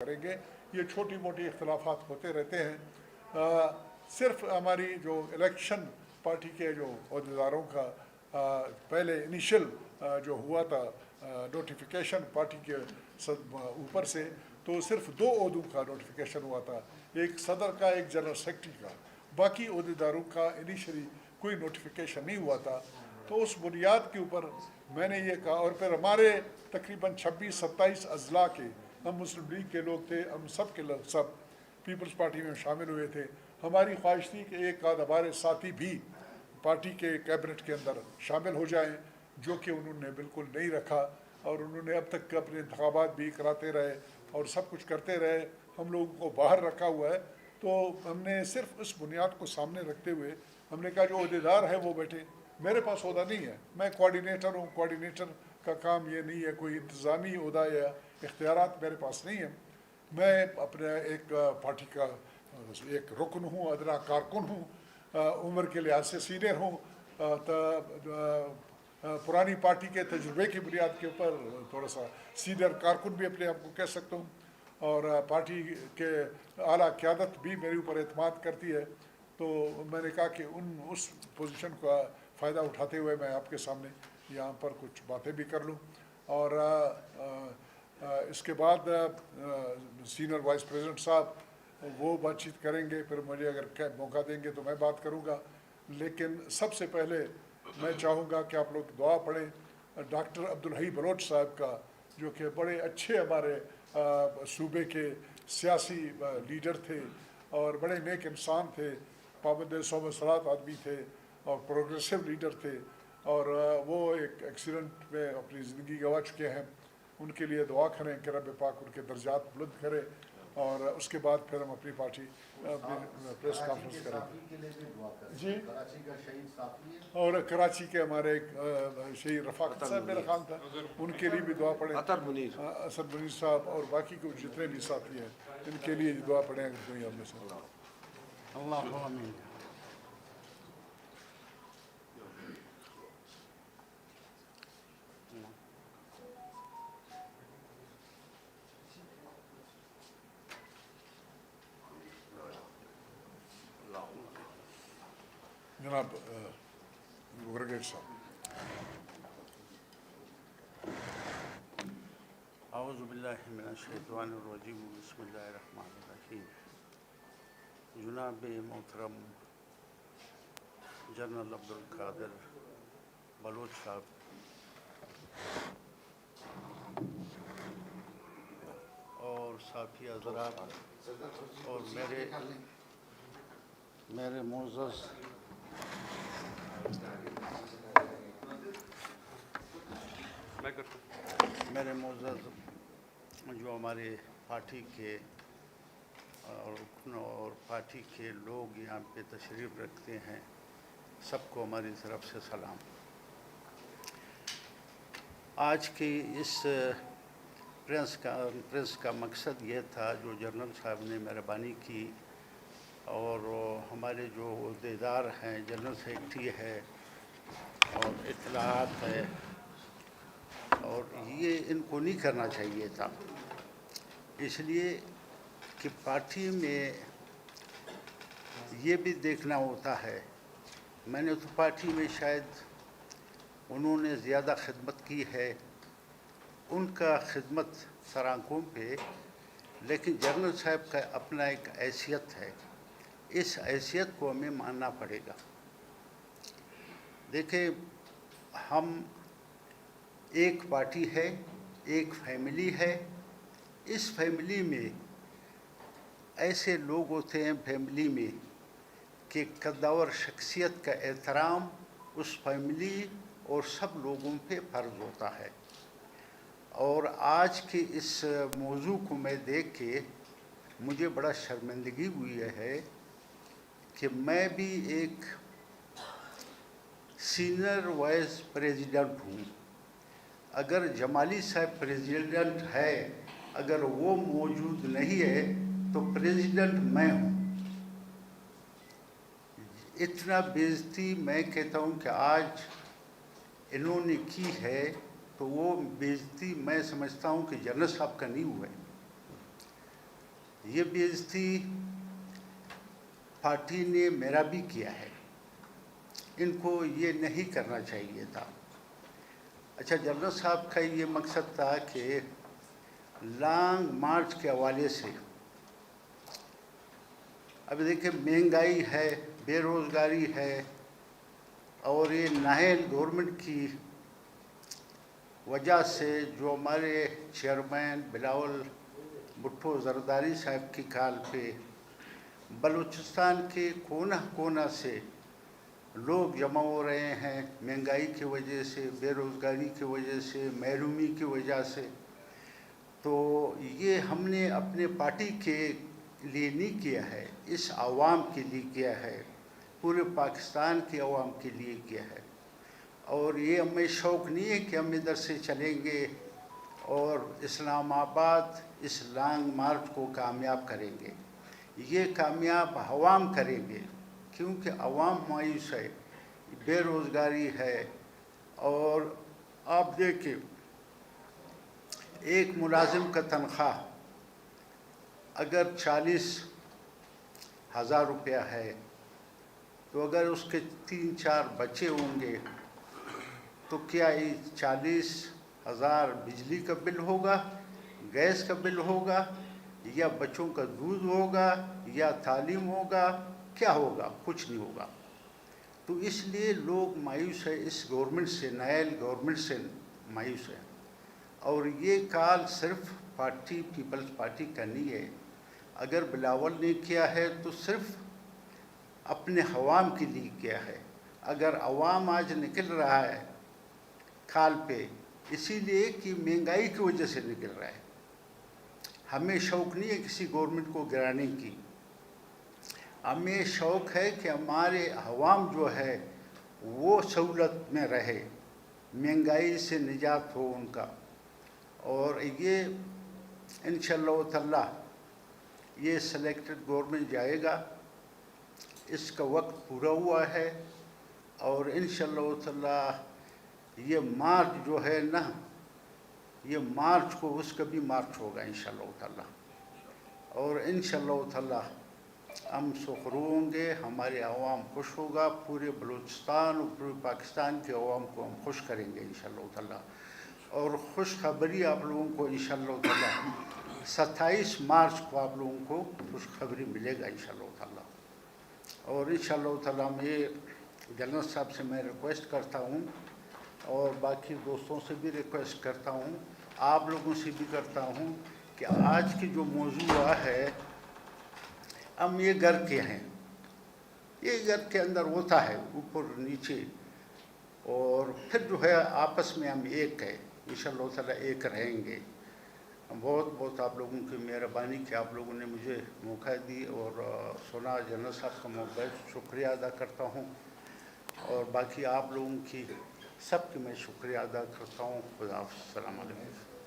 کریں گے. یہ چھوٹی موٹی اختلافات ہوتے رہتے ہیں. صرف ہماری جو الیکشن پارٹی کے جو عہدیداروں کا پہلے انیشل جو ہوا تھا نوٹیفیکیشن پارٹی کے اوپر سے، تو صرف 2 عہدوں کا نوٹیفیکیشن ہوا تھا، ایک صدر کا ایک جنرل سیکرٹری کا. باقی عہدیداروں کا انیشلی کوئی نوٹیفیکیشن نہیں ہوا تھا. تو اس بنیاد کے اوپر میں نے یہ کہا، اور پھر ہمارے تقریباً 26-27 اضلاع کے، ہم مسلم لیگ کے لوگ تھے، ہم سب کے لوگ سب پیپلز پارٹی میں شامل ہوئے تھے. ہماری خواہش تھی کہ ایک آدھ ہمارے ساتھی بھی پارٹی کے کیبنٹ کے اندر شامل ہو جائیں، جو کہ انہوں نے بالکل نہیں رکھا، اور انہوں نے اب تک اپنے انتخابات بھی کراتے رہے اور سب کچھ کرتے رہے. ہم لوگوں کو باہر رکھا ہوا ہے. تو ہم نے صرف اس بنیاد کو سامنے رکھتے ہوئے ہم نے کہا جو عہدیدار ہے وہ بیٹھے. میرے پاس عہدہ نہیں ہے، میں کوآرڈینیٹر ہوں. کوآرڈینیٹر کا کام یہ نہیں ہے، کوئی انتظامی عہدہ یا اختیارات میرے پاس نہیں ہیں. میں اپنے ایک پارٹی کا ایک رکن ہوں، ادنا کارکن ہوں، عمر کے لحاظ سے سینئر ہوں. پرانی پارٹی کے تجربے کی بنیاد کے اوپر تھوڑا سا سینئر کارکن بھی اپنے آپ کو کہہ سکتا ہوں، اور پارٹی کے اعلیٰ قیادت بھی میرے اوپر اعتماد کرتی ہے. تو میں نے کہا کہ اس پوزیشن کا فائدہ اٹھاتے ہوئے میں آپ کے سامنے یہاں پر کچھ باتیں بھی کر لوں. اور اس کے بعد سینئر وائس پریزیڈنٹ صاحب وہ بات چیت کریں گے، پھر مجھے اگر موقع دیں گے تو میں بات کروں گا. لیکن سب سے پہلے میں چاہوں گا کہ آپ لوگ دعا پڑھیں ڈاکٹر عبدالحی بلوچ صاحب کا، جو کہ بڑے اچھے ہمارے صوبے کے سیاسی لیڈر تھے اور بڑے نیک انسان تھے، پابند صوم و صلات آدمی تھے اور پروگریسو لیڈر تھے. اور وہ ایک ایکسیڈنٹ میں اپنی زندگی گنوا چکے ہیں. ان کے لیے دعا کریں کہ رب پاک ان کے درجات بلند کرے. اور اس کے بعد پھر ہم اپنی پارٹی پریس کانفرنس کریں. جی، اور کراچی کے ہمارے ایک شہید رفاقت صاحب میرا خیال تھا، ان کے لیے بھی دعا پڑھیں. اسد منیر صاحب اور باقی کو جتنے بھی ساتھی ہیں ان کے لیے دعا پڑھیں اگر کوئی ہم میں سے. اللہ آمین. جناب گورگیٹ صاحب. اعوذ باللہ من الشیطان الرجیم، بسم اللہ الرحمن الرحیم. جناب محترم جنرل عبدالقادر بلوچ صاحب، اور ساتھی حضرات، اور میرے معزز جو ہمارے پارٹی کے رکن اور پارٹی کے لوگ یہاں پہ تشریف رکھتے ہیں، سب کو ہماری طرف سے سلام. آج کی اس پریس کا مقصد یہ تھا، جو جنرل صاحب نے مہربانی کی، اور ہمارے جو عہدیدار ہیں، جنرل سیکرٹری ہے اور اطلاعات ہے، اور یہ ان کو نہیں کرنا چاہیے تھا، اس لیے کہ پارٹی میں یہ بھی دیکھنا ہوتا ہے. میں نے تو پارٹی میں شاید انہوں نے زیادہ خدمت کی ہے، ان کا خدمت سرآنکھوں پہ، لیکن جنرل صاحب کا اپنا ایک حیثیت ہے، اس حیثیت کو ہمیں ماننا پڑے گا. دیکھیں، ہم ایک پارٹی ہے، ایک فیملی ہے. اس فیملی میں ایسے لوگ ہوتے ہیں فیملی میں کہ قدور شخصیت کا احترام اس فیملی اور سب لوگوں پہ فرض ہوتا ہے. اور آج کے اس موضوع کو میں دیکھ کے مجھے بڑا شرمندگی ہوئی ہے کہ میں بھی ایک سینئر وائس پریزیڈنٹ ہوں. اگر جمالی صاحب پریزیڈنٹ ہے، اگر وہ موجود نہیں ہے تو پریزیڈنٹ میں ہوں. اتنا بےعزتی میں کہتا ہوں کہ آج انہوں نے کی ہے، تو وہ بےعزتی میں سمجھتا ہوں کہ جنرل صاحب کا نہیں ہوا ہے. یہ بےعزتی پارٹی نے میرا بھی کیا ہے، ان کو یہ نہیں کرنا چاہیے تھا۔ اچھا، جنرل صاحب کا یہ مقصد تھا کہ لانگ مارچ کے حوالے سے، اب دیکھیں مہنگائی ہے، بے روزگاری ہے، اور یہ نااہل گورنمنٹ کی وجہ سے جو ہمارے چیئرمین بلاول بھٹو زرداری صاحب کی کال پہ بلوچستان کے کونا کونا سے لوگ جمع ہو رہے ہیں، مہنگائی کی وجہ سے، بے روزگاری کی وجہ سے، محرومی کی وجہ سے، تو یہ ہم نے اپنے پارٹی کے لیے نہیں کیا ہے، اس عوام کے لیے کیا ہے، پورے پاکستان کے عوام کے لیے کیا ہے۔ اور یہ ہمیں شوق نہیں ہے کہ ہم ادھر سے چلیں گے اور اسلام آباد اس لانگ مارچ کو کامیاب کریں گے، یہ کامیاب عوام کریں گے، کیونکہ عوام مایوس ہے، بے روزگاری ہے۔ اور آپ دیکھیں ایک ملازم کا تنخواہ اگر 40,000 روپیہ ہے، تو اگر اس کے 3-4 بچے ہوں گے تو کیا یہ 40,000 بجلی کا بل ہوگا، گیس کا بل ہوگا، یا بچوں کا دودھ ہوگا، یا تعلیم ہوگا، کیا ہوگا؟ کچھ نہیں ہوگا۔ تو اس لیے لوگ مایوس ہے، اس گورنمنٹ سے، نائل گورنمنٹ سے مایوس ہے۔ اور یہ کال صرف پارٹی پیپلز پارٹی کا نہیں ہے، اگر بلاول نے کیا ہے تو صرف اپنے عوام کے لیے کیا ہے۔ اگر عوام آج نکل رہا ہے کال پہ، اسی لیے کہ مہنگائی کی وجہ سے نکل رہا ہے، ہمیں شوق نہیں ہے کسی گورنمنٹ کو گرانے کی، ہمیں شوق ہے کہ ہمارے عوام جو ہے وہ سہولت میں رہے، مہنگائی سے نجات ہو ان کا۔ اور یہ انشاءاللہ تعالی یہ سلیکٹڈ گورنمنٹ جائے گا، اس کا وقت پورا ہوا ہے، اور انشاءاللہ تعالی یہ مارچ جو ہے نا، یہ مارچ کو اس کا بھی مارچ ہوگا انشاءاللہ تعالی، اور انشاءاللہ تعالی ہم سرخرو ہوں گے، ہمارے عوام خوش ہوگا، پورے بلوچستان اور پورے پاکستان کے عوام کو ہم خوش کریں گے انشاءاللہ تعالی۔ اور خوشخبری آپ لوگوں کو انشاءاللہ تعالی 27 مارچ کو آپ لوگوں کو خوشخبری ملے گا انشاءاللہ تعالی۔ اور انشاءاللہ تعالی میں جنرل صاحب سے میں ریکویسٹ کرتا ہوں، اور باقی دوستوں سے بھی ریکویسٹ کرتا ہوں، آپ لوگوں سے بھی کرتا ہوں کہ آج کی جو موضوع ہے، ہم یہ گھر کے ہیں، یہ گھر کے اندر ہوتا ہے اوپر نیچے، اور پھر جو ہے آپس میں ہم ایک ہیں، انشاءاللہ تعالی ایک رہیں گے۔ بہت بہت آپ لوگوں کی مہربانی کہ آپ لوگوں نے مجھے موقع دی اور سنا، جنرل صاحب کا میں بہت شکریہ ادا کرتا ہوں، اور باقی آپ لوگوں کی سب کی میں شکریہ ادا کرتا ہوں۔ خدا حافظ، السلام علیکم۔